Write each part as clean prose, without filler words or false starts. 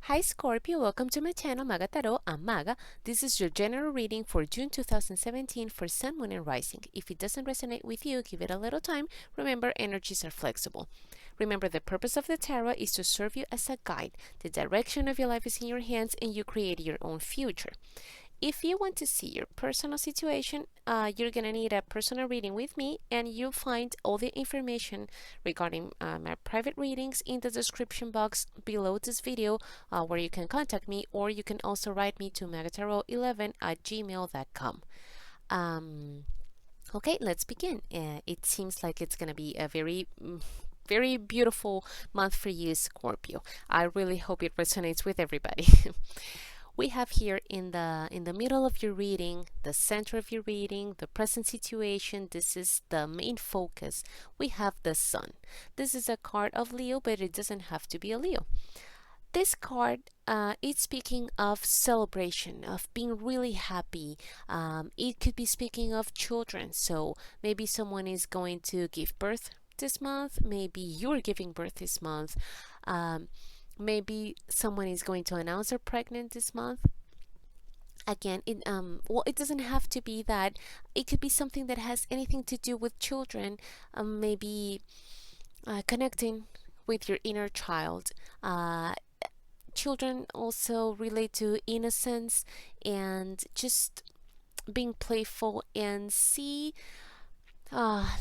Hi Scorpio, welcome to my channel Maga Tarot. I'm Maga. This is your general reading for June 2017 for Sun, Moon, and Rising. If it doesn't resonate with you, give it a little time. Remember, energies are flexible. Remember, the purpose of the tarot is to serve you as a guide. The direction of your life is in your hands and you create your own future. If you want to see your personal situation, you're going to need a personal reading with me, and you'll find all the information regarding my private readings in the description box below this video, where you can contact me, or you can also write me to magatarot11@gmail.com. Okay, let's begin. It seems like it's going to be a very beautiful month for you, Scorpio. I really hope it resonates with everybody. We have here in the middle of your reading, the center of your reading, the present situation. This is the main focus. We have the Sun. This is a card of Leo, but it doesn't have to be a Leo. This card is speaking of celebration, of being really happy. It could be speaking of children. So maybe someone is going to give birth this month. Maybe you're giving birth this month. Maybe someone is going to announce they're pregnant this month. Again, it doesn't have to be that. It could be something that has anything to do with children. Maybe connecting with your inner child. Children also relate to innocence and just being playful and see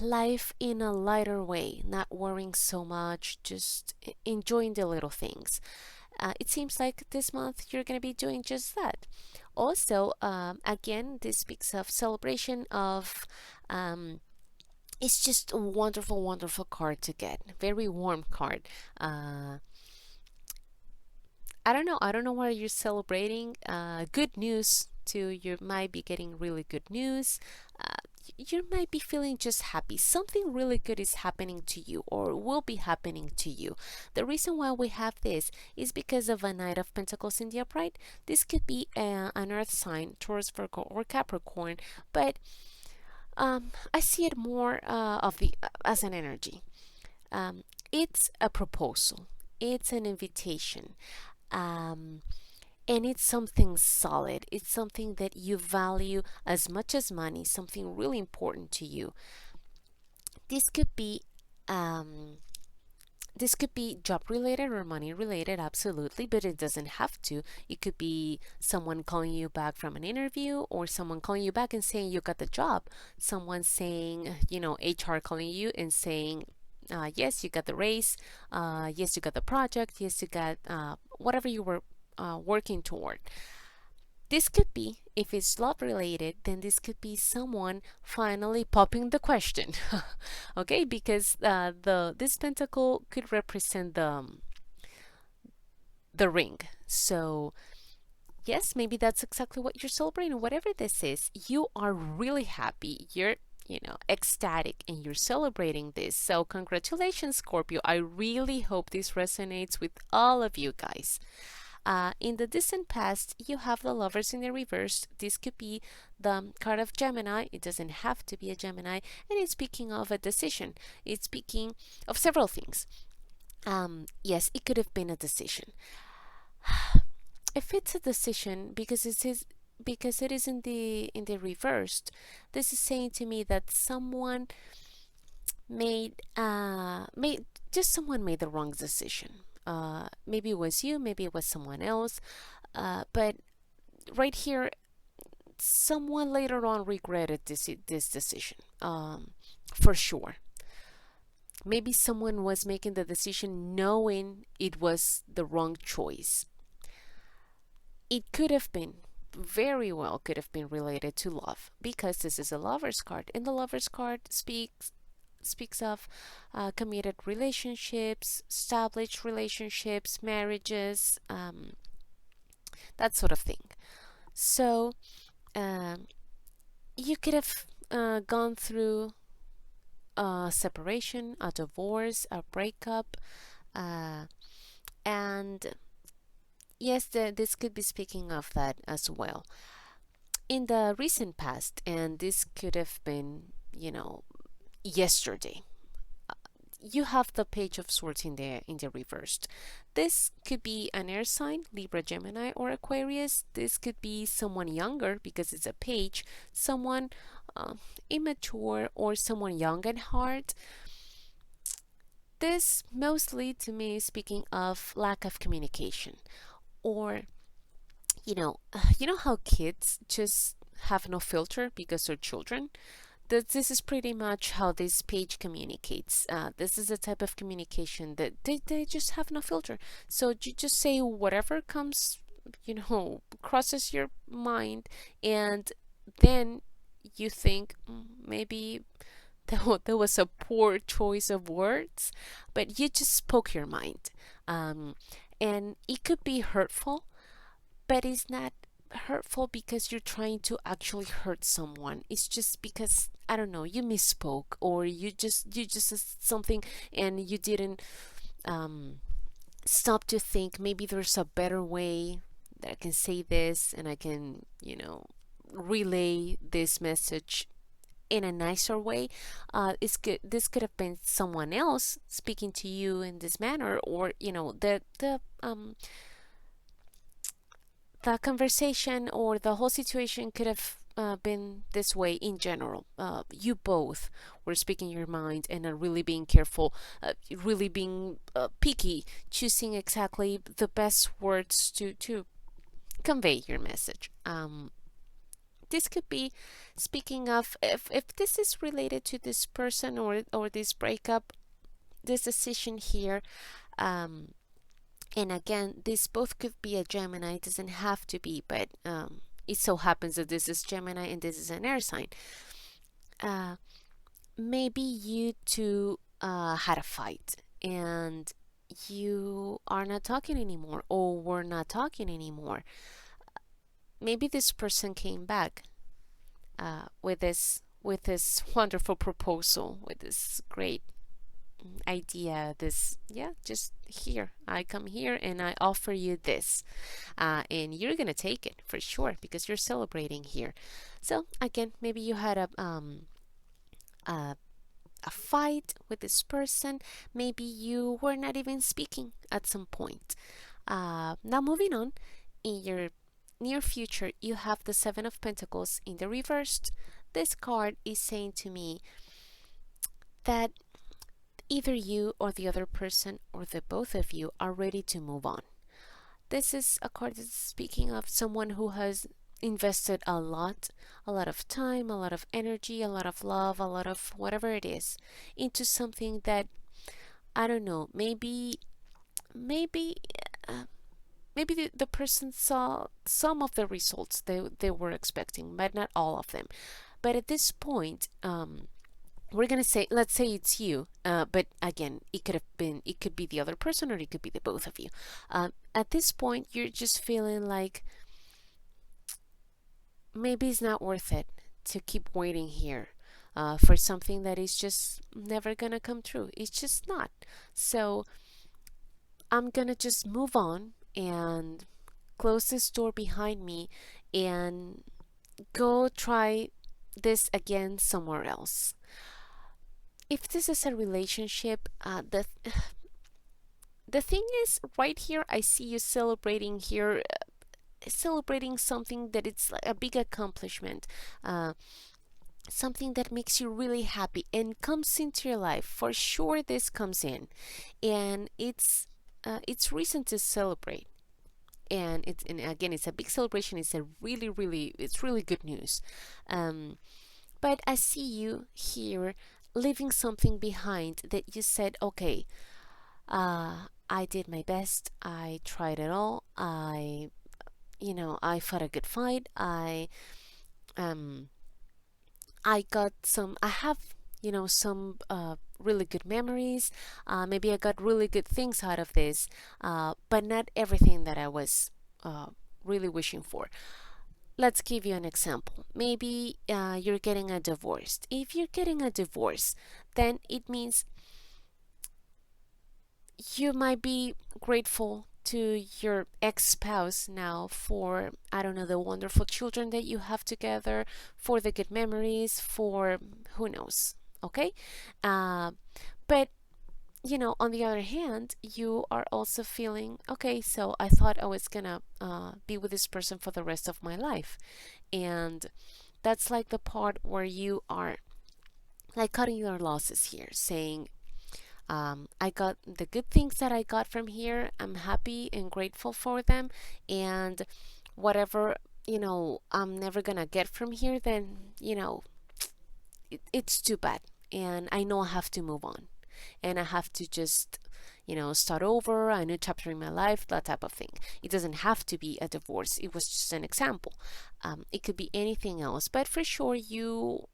life in a lighter way, not worrying so much, just enjoying the little things. It seems like this month you're going to be doing just that. Also, again, this speaks of celebration of it's just a wonderful, wonderful card to get. Very warm card. I don't know why you're celebrating. Good news too. You might be getting really good news. You might be feeling just happy. Something really good is happening to you or will be happening to you. The reason why we have this is because of a Knight of Pentacles in the upright. This could be an earth sign, Taurus, Virgo, or Capricorn, but I see it more as an energy. It's a proposal. It's an invitation. And it's something solid. It's something that you value as much as money, something really important to you. This could be job related or money related, absolutely, but it doesn't have to. It could be someone calling you back from an interview, or someone calling you back and saying you got the job. Someone saying, HR calling you and saying, yes, you got the raise. Yes, you got the project. Yes, you got whatever you were working toward. This could be, if it's love related, then this could be someone finally popping the question. Okay, because this pentacle could represent the ring. So yes, maybe that's exactly what you're celebrating. Whatever this is, you are really happy. You're ecstatic, and you're celebrating this. So congratulations, Scorpio. I really hope this resonates with all of you guys. In the distant past, you have the Lovers in the reverse. This could be the card of Gemini. It doesn't have to be a Gemini. And it's speaking of a decision. It's speaking of several things. Yes, it could have been a decision. If it's a decision, because it is in the reversed, this is saying to me that someone made someone made the wrong decision. Maybe it was you, maybe it was someone else, but right here, someone later on regretted this decision, for sure. Maybe someone was making the decision knowing it was the wrong choice. It could have been, very well could have been related to love, because this is a Lover's card, and the Lover's card speaks of committed relationships, established relationships, marriages, that sort of thing. So you could have gone through a separation, a divorce, a breakup, and yes, this could be speaking of that as well. In the recent past, and this could have been, yesterday. you have the page of swords in the reversed. This could be an air sign, Libra, Gemini, or Aquarius. This could be someone younger because it's a page, someone uh, immature, or someone young at heart. This mostly to me is speaking of lack of communication, or you know how kids just have no filter because they're children. This is pretty much how this page communicates. This is a type of communication that they just have no filter. So you just say whatever comes, crosses your mind, and then you think, maybe that was a poor choice of words, but you just spoke your mind. Um, and it could be hurtful, but it's not hurtful because you're trying to actually hurt someone. It's just because, I don't know, you misspoke, or you just said something and you didn't um, stop to think maybe there's a better way that I can say this, and I can relay this message in a nicer way. This could have been someone else speaking to you in this manner, or the conversation or the whole situation could have been this way in general. You both were speaking your mind and are really being careful, really being picky, choosing exactly the best words to convey your message. This could be speaking of, if this is related to this person or this breakup, this decision here. And again, this both could be a Gemini. It doesn't have to be, but it so happens that this is Gemini and this is an air sign. Maybe you two had a fight and you are not talking anymore, or were not talking anymore. Maybe this person came back with this wonderful proposal, with this great idea, this, yeah, just here, I come here and I offer you this, and you're gonna take it for sure because you're celebrating here. So again, maybe you had a fight with this person. Maybe you were not even speaking at some point. Now moving on, in your near future, you have the Seven of Pentacles in the reversed. This card is saying to me that either you or the other person or the both of you are ready to move on. This is a card that's speaking of someone who has invested a lot of time, a lot of energy, a lot of love, a lot of whatever it is into something that, I don't know, maybe the person saw some of the results they were expecting, but not all of them. But at this point, we're gonna say, let's say it's you, but again, it could be the other person, or it could be the both of you. At this point, you're just feeling like maybe it's not worth it to keep waiting here for something that is just never gonna come true. It's just not. So I'm gonna just move on and close this door behind me and go try this again somewhere else. If this is a relationship, the thing is, right here, I see you celebrating here, celebrating something that it's like a big accomplishment, something that makes you really happy and comes into your life. For sure, this comes in, and it's reason to celebrate. And again, it's a big celebration. It's a it's really good news. But I see you here leaving something behind that you said, okay, I did my best. I tried it all. I fought a good fight. I got some, I have, some really good memories. Maybe I got really good things out of this, but not everything that I was really wishing for. Let's give you an example. Maybe you're getting a divorce. If you're getting a divorce, then it means you might be grateful to your ex-spouse now for, I don't know, the wonderful children that you have together, for the good memories, for who knows, okay? But on the other hand, you are also feeling, okay, so I thought I was gonna be with this person for the rest of my life. And that's like the part where you are like cutting your losses here, saying, I got the good things that I got from here. I'm happy and grateful for them. And whatever, I'm never gonna get from here, then, it's too bad. And I know I have to move on. And I have to just, start over, a new chapter in my life, that type of thing. It doesn't have to be a divorce. It was just an example. It could be anything else. But for sure, you're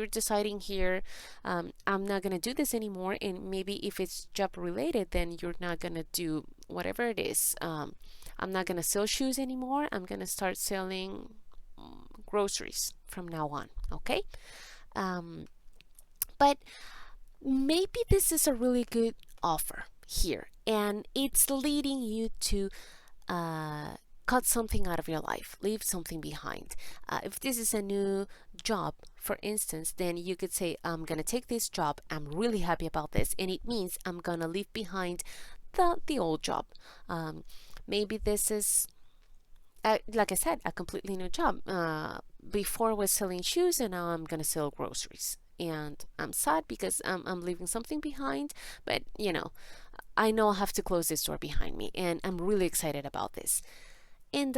deciding here, I'm not going to do this anymore. And maybe if it's job related, then you're not going to do whatever it is. I'm not going to sell shoes anymore. I'm going to start selling groceries from now on. Okay. But maybe this is a really good offer here, and it's leading you to cut something out of your life, leave something behind. If this is a new job, for instance, then you could say, I'm going to take this job. I'm really happy about this. And it means I'm going to leave behind the old job. Maybe this is, like I said, a completely new job. Before I was selling shoes, and now I'm going to sell groceries. And I'm sad because I'm leaving something behind. But, I know I have to close this door behind me. And I'm really excited about this. And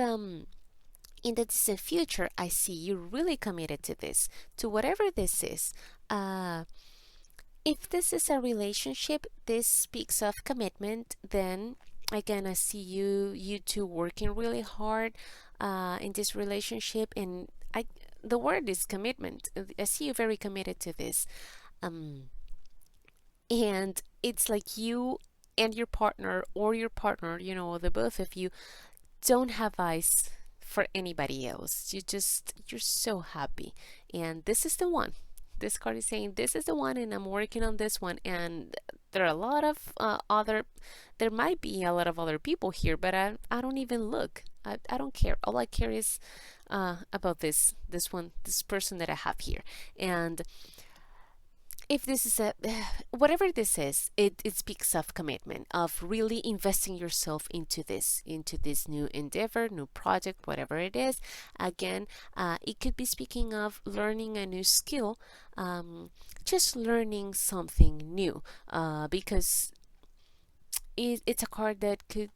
in the distant future, I see you really committed to this, to whatever this is. If this is a relationship, this speaks of commitment. Then again, I see you two working really hard in this relationship, and the word is commitment. I see you very committed to this, and it's like you and your partner, or your partner, the both of you don't have eyes for anybody else. You're so happy, and this is the one. This card is saying this is the one, and I'm working on this one. And there are a lot of there might be a lot of other people here, but I don't even look. I don't care. All I care is about this person that I have here. And if this is whatever this is, it speaks of commitment, of really investing yourself into this new endeavor, new project, whatever it is. Again, it could be speaking of learning a new skill, just learning something new, because it's a card that could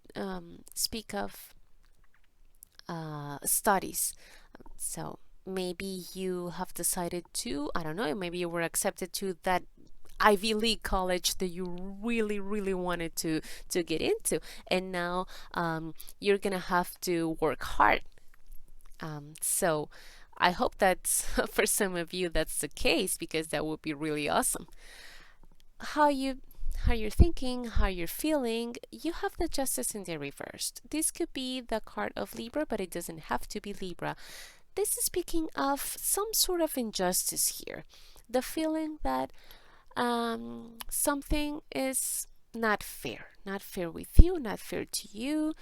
speak of studies. So maybe you have decided to, I don't know, maybe you were accepted to that Ivy League college that you really, really wanted to get into, and now you're gonna have to work hard. So I hope that's for some of you that's the case, because that would be really awesome. How you're thinking, how you're feeling, you have the Justice in the reversed. This could be the card of Libra, but it doesn't have to be Libra. This is speaking of some sort of injustice here. The feeling that something is not fair with you, not fair to you.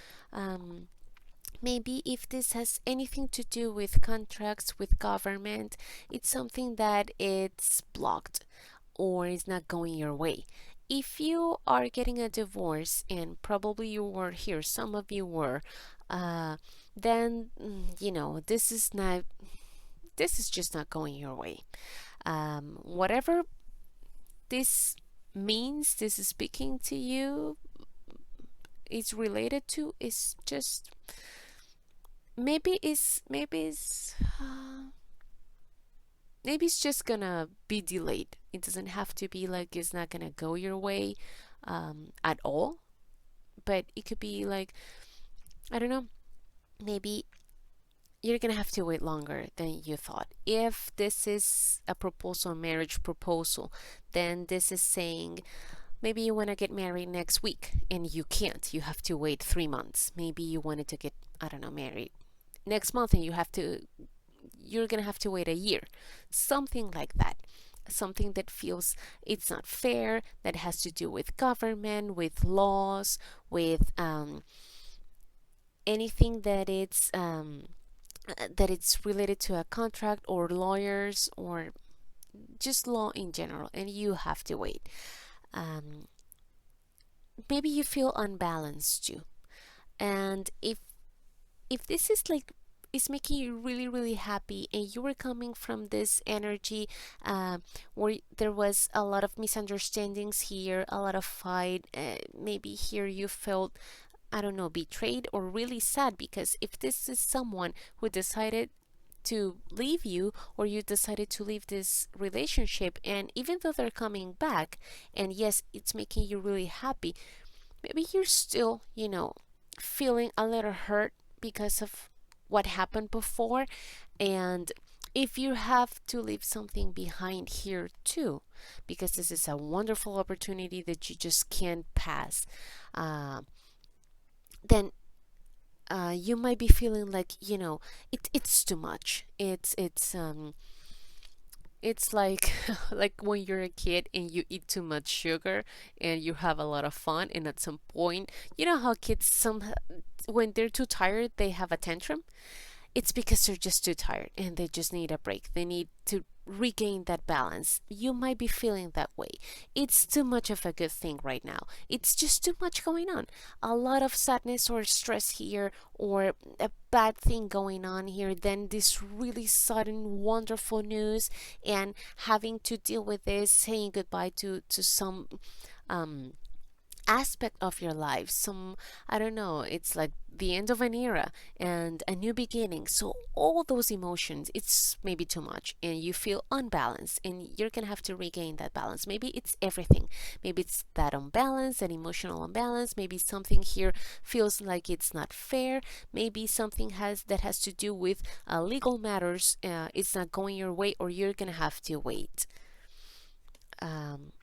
Maybe if this has anything to do with contracts with government, it's something that it's blocked or is not going your way. If you are getting a divorce, and probably you were here, some of you were, then this is just not going your way. Whatever this means, this is speaking to you, is related to, is just maybe it's just gonna be delayed. It doesn't have to be like it's not gonna go your way at all, but it could be like, I don't know, maybe you're gonna have to wait longer than you thought. If this is a proposal, marriage proposal, then this is saying maybe you want to get married next week and you can't. You have to wait 3 months. Maybe you wanted to get, I don't know, married next month, and you're gonna have to wait a year. Something like that. Something that feels it's not fair, that has to do with government, with laws, with anything that it's related to a contract or lawyers or just law in general, and you have to wait. Um, Maybe you feel unbalanced too. And if this is like is making you really really happy and you were coming from this energy where there was a lot of misunderstandings here, a lot of fight, maybe here you felt, I don't know, betrayed or really sad, because if this is someone who decided to leave you, or you decided to leave this relationship, and even though they're coming back and yes it's making you really happy, maybe you're still, feeling a little hurt because of what happened before. And if you have to leave something behind here too, because this is a wonderful opportunity that you just can't pass, uh, then you might be feeling like, it's too much. It's like like when you're a kid and you eat too much sugar and you have a lot of fun, and at some point, you know how kids some when they're too tired they have a tantrum. It's because they're just too tired and they just need a break. They need to regain that balance. You might be feeling that way. It's too much of a good thing right now. It's just too much going on. A lot of sadness or stress here, or a bad thing going on here, then this really sudden wonderful news, and having to deal with this, saying goodbye to some um aspect of your life, some, I don't know, it's like the end of an era and a new beginning. So all those emotions, it's maybe too much and you feel unbalanced, and you're gonna have to regain that balance. Maybe it's everything. Maybe it's that unbalance, that emotional unbalance. Maybe something here feels like it's not fair. Maybe something has to do with legal matters. It's not going your way, or you're gonna have to wait um,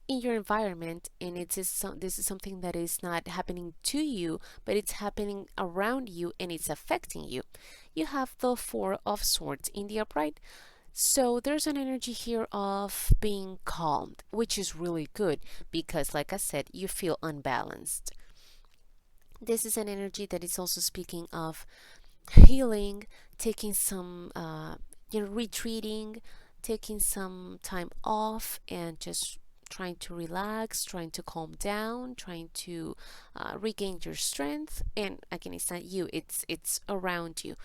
in your environment, and this is something that is not happening to you, but it's happening around you and it's affecting you. You have the Four of Swords in the upright. So there's an energy here of being calmed, which is really good because, like I said, you feel unbalanced. This is an energy that is also speaking of healing, taking some, retreating, taking some time off, and just trying to relax, trying to calm down, trying to regain your strength. And again, it's not you; it's around you.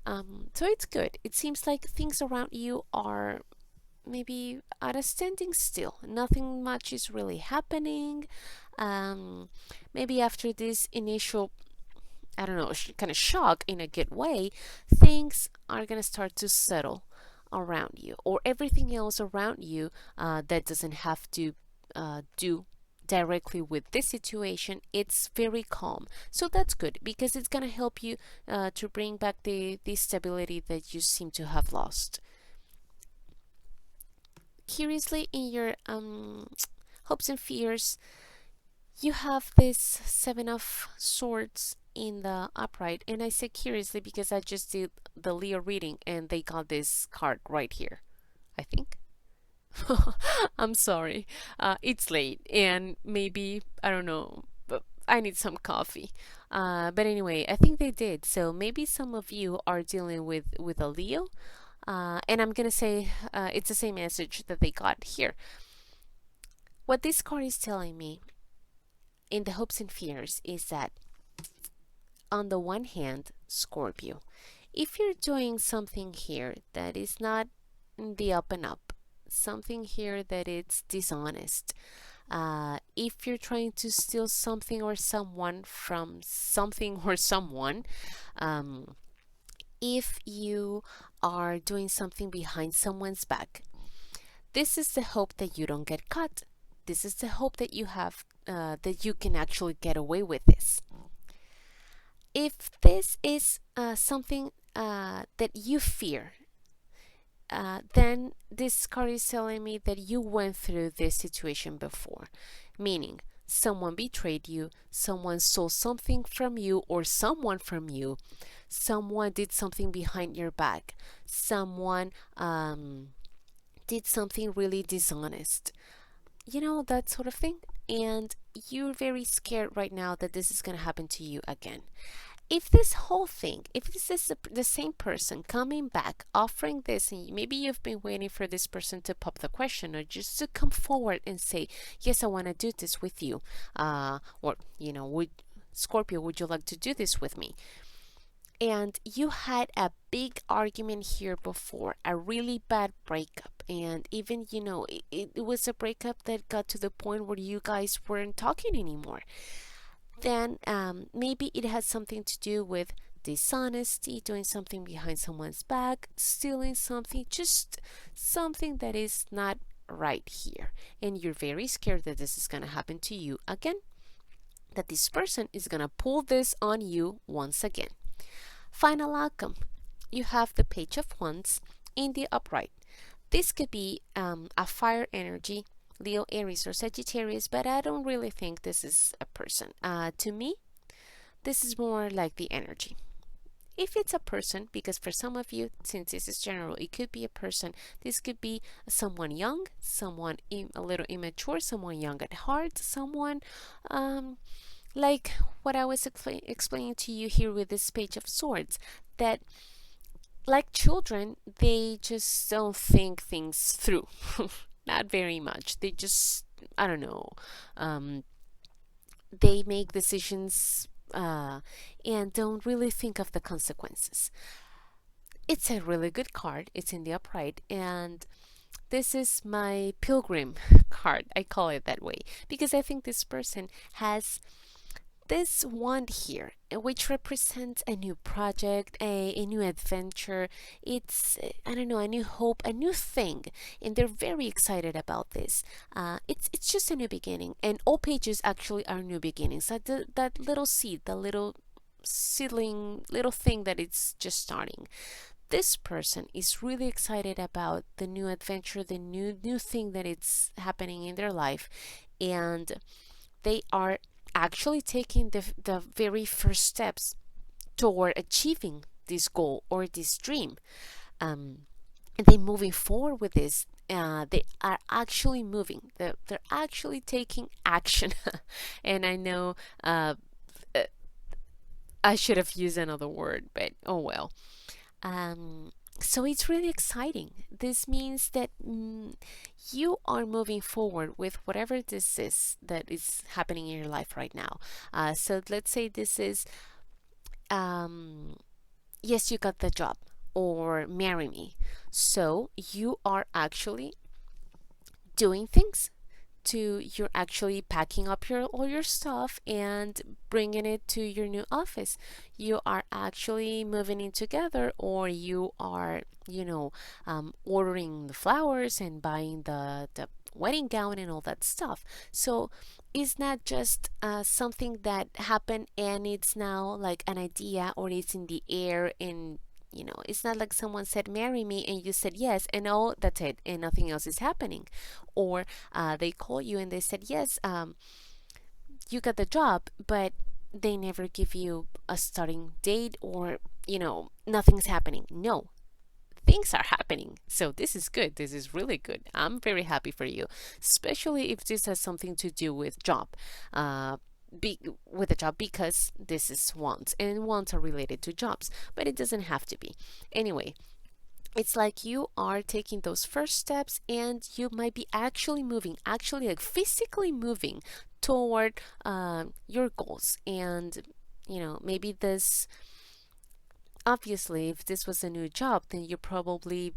So it's good. It seems like things around you are maybe at a standing still. Nothing much is really happening. Maybe after this initial, I don't know, kind of shock in a good way, things are going to start to settle around you, or everything else around you that doesn't have to do directly with this situation. It's very calm. So that's good because it's going to help you to bring back the stability that you seem to have lost. Curiously, in your hopes and fears, you have this Seven of Swords in the upright. And I say curiously because I just did the Leo reading and they got this card right here, I think. I'm sorry. It's late and maybe, I don't know, but I need some coffee. But anyway, I think they did. So maybe some of you are dealing with a Leo. And I'm going to say it's the same message that they got here. What this card is telling me in the hopes and fears is that, on the one hand, Scorpio, if you're doing something here that is not in the up and up, something here that it's dishonest, if you're trying to steal something or someone from something or someone, if you are doing something behind someone's back, this is the hope that you don't get caught. This is the hope that you have, that you can actually get away with this. If this is something that you fear, then this card is telling me that you went through this situation before, meaning someone betrayed you, someone stole something from you or someone from you, someone did something behind your back, someone did something really dishonest, that sort of thing. And you're very scared right now that this is going to happen to you again. if this whole thing, if this is the same person coming back offering this, and maybe you've been waiting for this person to pop the question or just to come forward and say, yes, I want to do this with you, or would Scorpio, would you like to do this with me? And you had a big argument here before, a really bad breakup, and even it was a breakup that got to the point where you guys weren't talking anymore. Then maybe it has something to do with dishonesty, doing something behind someone's back, stealing something, just something that is not right here. And you're very scared that this is going to happen to you again, that this person is going to pull this on you once again. Final outcome. You have the Page of Wands in the upright. This could be a fire energy, Leo, Aries, or Sagittarius, but I don't really think this is a person. To me, this is more like the energy. If it's a person, because for some of you, since this is general, it could be a person. This could be someone young, someone a little immature, someone young at heart, someone like what I was explaining to you here with this Page of Swords, that like children, they just don't think things through. Not very much. They just, I don't know, they make decisions and don't really think of the consequences. It's a really good card. It's in the upright, and this is my pilgrim card. I call it that way because I think this person has this wand here, which represents a new project, a new adventure. It's, I don't know, a new hope, a new thing, and they're very excited about this. It's just a new beginning, and all pages actually are new beginnings. That little seed, the little seedling, little thing that it's just starting. This person is really excited about the new adventure, the new thing that it's happening in their life, and they are actually taking the very first steps toward achieving this goal or this dream. And they moving forward with this. They are actually moving. They're actually taking action. And I know I should have used another word, but oh well. So it's really exciting. This means that you are moving forward with whatever this is that is happening in your life right now. So let's say this is, yes, you got the job, or marry me. So you are actually doing things you're actually packing up all your stuff and bringing it to your new office. You are actually moving in together, or you are ordering the flowers and buying the wedding gown and all that stuff. So it's not just something that happened and it's now like an idea, or it's in the air, and it's not like someone said marry me and you said yes and oh, that's it, and nothing else is happening. Or they call you and they said yes, you got the job, but they never give you a starting date, or nothing's happening. No, things are happening. So this is good. This is really good. I'm very happy for you, especially if this has something to do with job. With a job, because this is wants, and wants are related to jobs, but it doesn't have to be. Anyway, it's like you are taking those first steps, and you might be actually moving, actually like physically moving toward your goals. And maybe this, obviously, if this was a new job, then you probably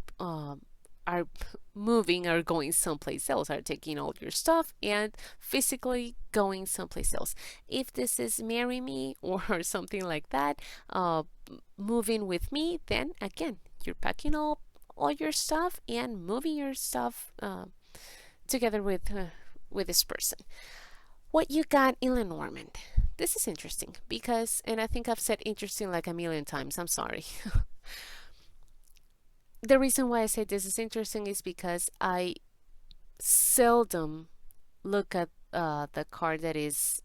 are moving or going someplace else, are taking all your stuff and physically going someplace else. If this is marry me or something like that, moving with me, then again, you're packing all your stuff and moving your stuff together with this person. What you got in Lenormand? This is interesting because, and I think I've said interesting like a million times, I'm sorry. The reason why I say this is interesting is because I seldom look at the card that is,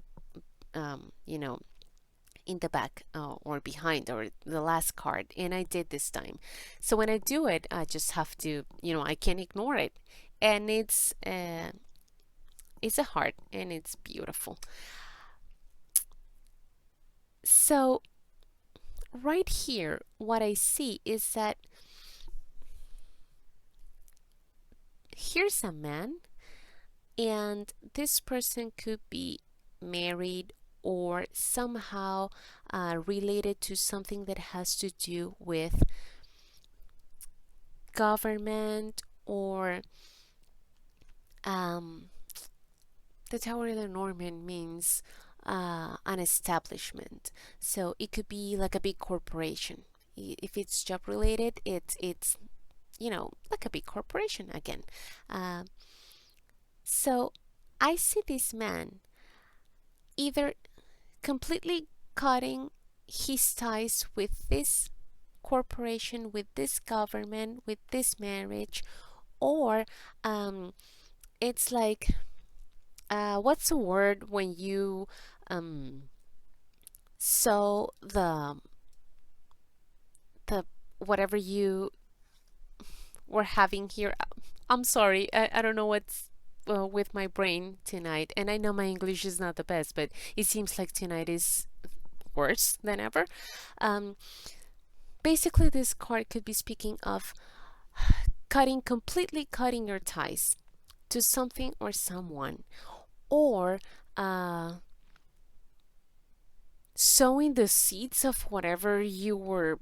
in the back or behind, or the last card, and I did this time. So when I do it, I just have to, I can't ignore it, and it's a heart, and it's beautiful. So right here, what I see is that here's a man, and this person could be married or somehow related to something that has to do with government or um, the Tower of the Norman means an establishment. So it could be like a big corporation. If it's job related, it's like a big corporation again. Uh, so I see this man either completely cutting his ties with this corporation, with this government, with this marriage, or it's like what's the word when you sew the whatever you were having here. I'm sorry, I don't know what's with my brain tonight, and I know my English is not the best, but it seems like tonight is worse than ever. Um, Basically, this card could be speaking of completely cutting your ties to something or someone, or sowing the seeds of whatever you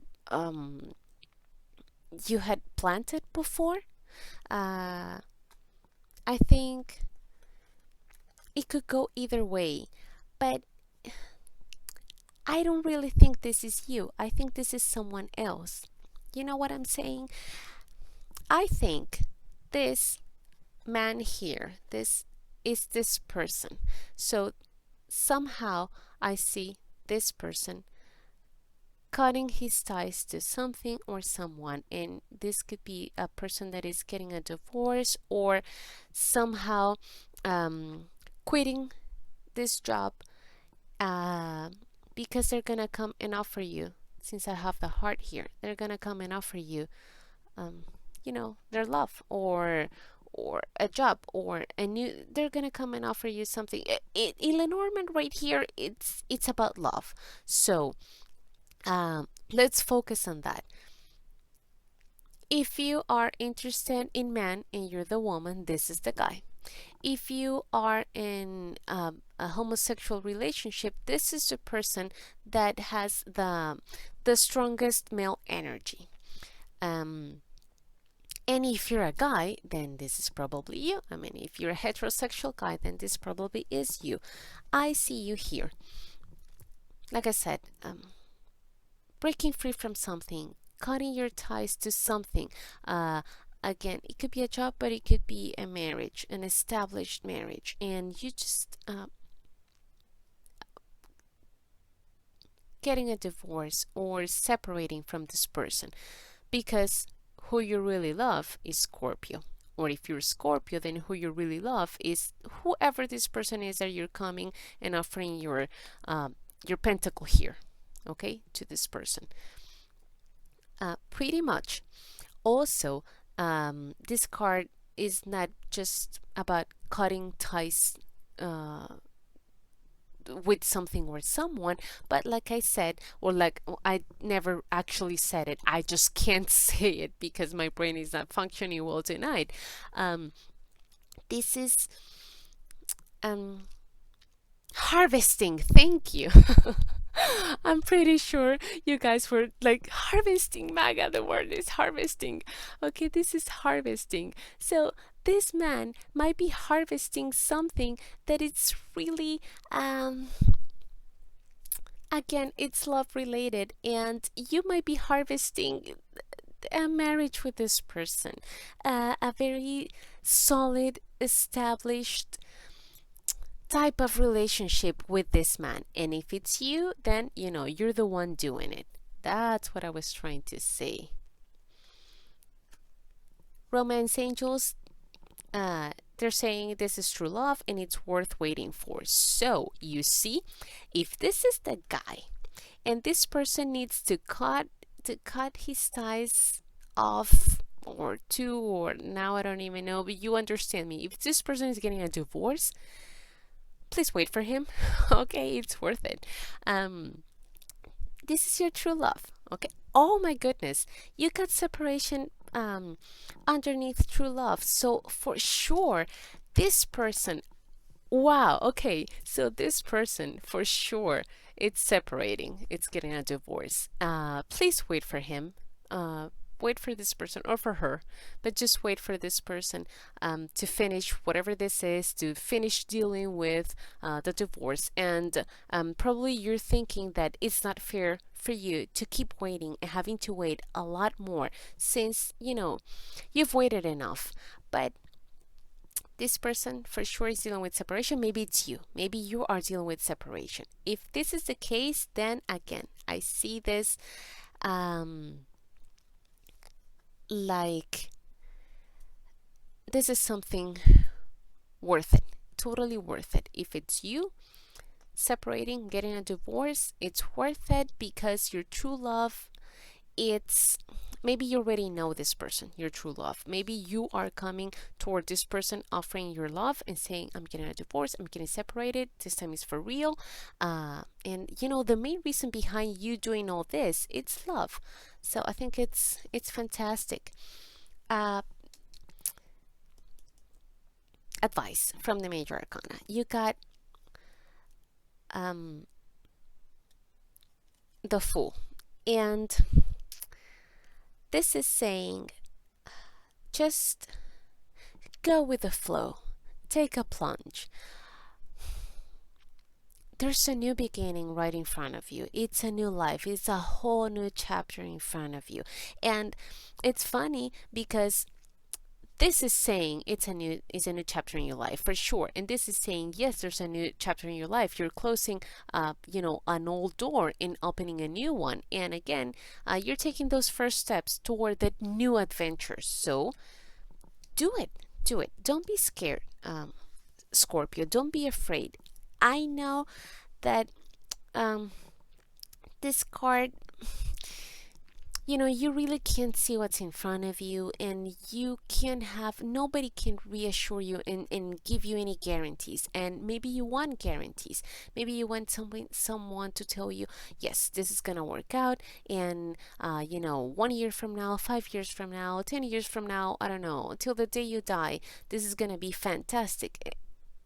had planted before. Uh, I think it could go either way, but I don't really think this is you. I think this is someone else. You know what I'm saying? I think this man here, this is this person. So somehow I see this person cutting his ties to something or someone, and this could be a person that is getting a divorce or somehow quitting this job because they're gonna come and offer you, since I have the heart here, they're gonna come and offer you their love or a job or a new, they're gonna come and offer you something. In Lenormand right here, it's about love. So let's focus on that. If you are interested in man and you're the woman, this is the guy. If you are in a homosexual relationship, this is the person that has the strongest male energy. And if you're a guy, then this is probably you. I mean, if you're a heterosexual guy, then this probably is you. I see you here. Like I said, breaking free from something, cutting your ties to something. Again, it could be a job, but it could be a marriage, an established marriage, and you just getting a divorce or separating from this person because who you really love is Scorpio. Or if you're Scorpio, then who you really love is whoever this person is that you're coming and offering your pentacle here, okay, to this person. Pretty much. Also, this card is not just about cutting ties with something or someone, but like I said, or like I never actually said it, I just can't say it because my brain is not functioning well tonight. This is harvesting. Thank you. I'm pretty sure you guys were like harvesting, Maga. The word is harvesting. Okay, this is harvesting. So this man might be harvesting something that it's really again, it's love related, and you might be harvesting a marriage with this person, a very solid, established type of relationship with this man. And if it's you, then you're the one doing it. That's what I was trying to say. Romance angels, they're saying this is true love and it's worth waiting for. So you see, if this is the guy and this person needs to cut his ties off or two, or now I don't even know, but you understand me. If this person is getting a divorce, please wait for him. Okay, it's worth it. this is your true love. Okay. Oh my goodness, you got separation underneath true love. So for sure, this person. Wow. Okay. So this person for sure, it's separating. It's getting a divorce. Please wait for him. Wait for this person or for her, but just wait for this person to finish whatever this is, to finish dealing with the divorce. And probably you're thinking that it's not fair for you to keep waiting and having to wait a lot more since, you've waited enough. But this person for sure is dealing with separation. Maybe it's you. Maybe you are dealing with separation. If this is the case, then again, I see this like this is something worth it, totally worth it. If it's you separating, getting a divorce, it's worth it because your true love, it's maybe you already know this person, your true love. Maybe you are coming toward this person offering your love and saying, I'm getting a divorce, I'm getting separated, this time is for real. And the main reason behind you doing all this, it's love. So I think it's fantastic. Advice from the major arcana. You got the Fool. And this is saying just go with the flow, take a plunge. There's a new beginning right in front of you. It's a new life. It's a whole new chapter in front of you. And it's funny because this is saying it's a new chapter in your life for sure. And this is saying, yes, there's a new chapter in your life. You're closing an old door and opening a new one. And again, you're taking those first steps toward that new adventure. So do it. Don't be scared, Scorpio. Don't be afraid. I know that this card, you really can't see what's in front of you, and nobody can reassure you and give you any guarantees. And maybe you want guarantees. Maybe you want someone to tell you, yes, this is gonna work out, and 1 year from now, 5 years from now, 10 years from now, I don't know, until the day you die, this is gonna be fantastic.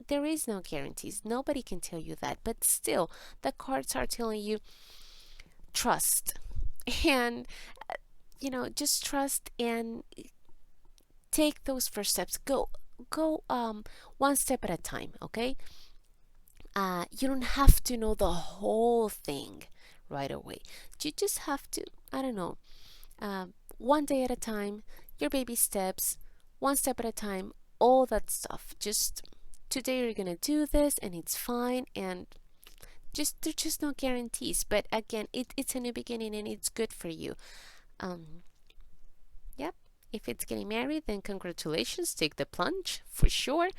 There is no guarantees. Nobody can tell you that. But still, the cards are telling you trust. And, just trust and take those first steps. Go one step at a time, okay? You don't have to know the whole thing right away. You just have to, I don't know, one day at a time, your baby steps, one step at a time, all that stuff. Just today you're gonna do this and it's fine, and there's just no guarantees. But again, it's a new beginning and it's good for you. Yep. If it's getting married, then congratulations, take the plunge for sure.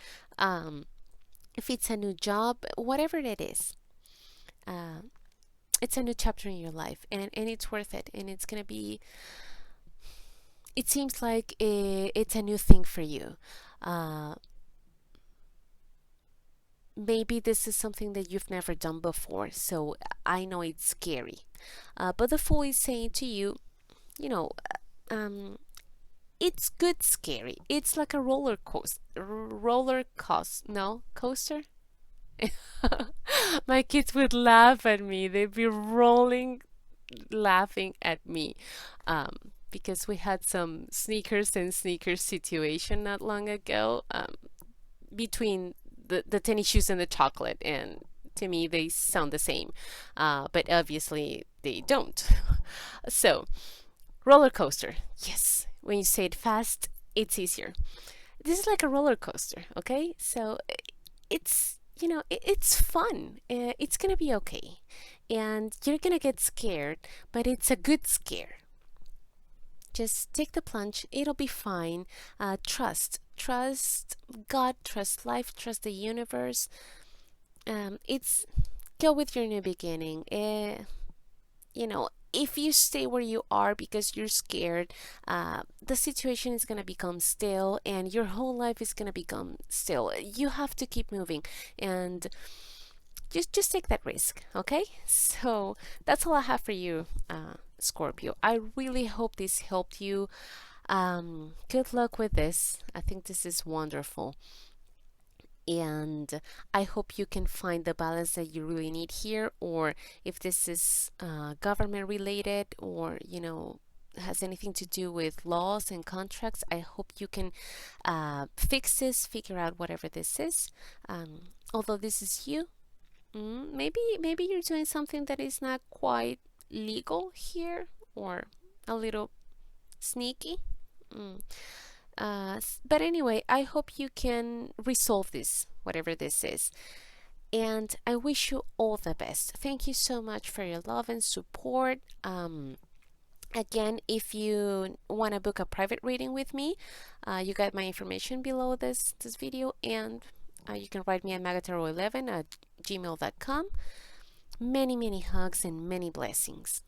If it's a new job, whatever it is, it's a new chapter in your life, and it's worth it, and it's gonna be, it seems like it's a new thing for you. Maybe this is something that you've never done before, so I know it's scary. But the Fool is saying to you, it's good scary. It's like a roller coaster. Coaster? My kids would laugh at me. They'd be rolling, laughing at me. Because we had some sneakers and sneakers situation not long ago, between the tennis shoes and the chocolate, and to me they sound the same, but obviously they don't. So roller coaster, yes, when you say it fast it's easier. This is like a roller coaster, okay? So it's it's fun. It's gonna be okay, and you're gonna get scared, but it's a good scare. Just take the plunge, it'll be fine. Trust God, trust life, trust the universe. It's go with your new beginning. If you stay where you are because you're scared, the situation is going to become stale and your whole life is going to become stale. You have to keep moving, and just take that risk, okay? So that's all I have for you, Scorpio. I really hope this helped you. Good luck with this. I think this is wonderful. And I hope you can find the balance that you really need here, or if this is government related, or has anything to do with laws and contracts, I hope you can fix this, figure out whatever this is. Although this is you, maybe you're doing something that is not quite legal here, or a little sneaky. Mm. But anyway, I hope you can resolve this, whatever this is. And I wish you all the best. Thank you so much for your love and support. Again, if you want to book a private reading with me, you got my information below this video, and you can write me at magataro11 at gmail.com. Many, many hugs and many blessings.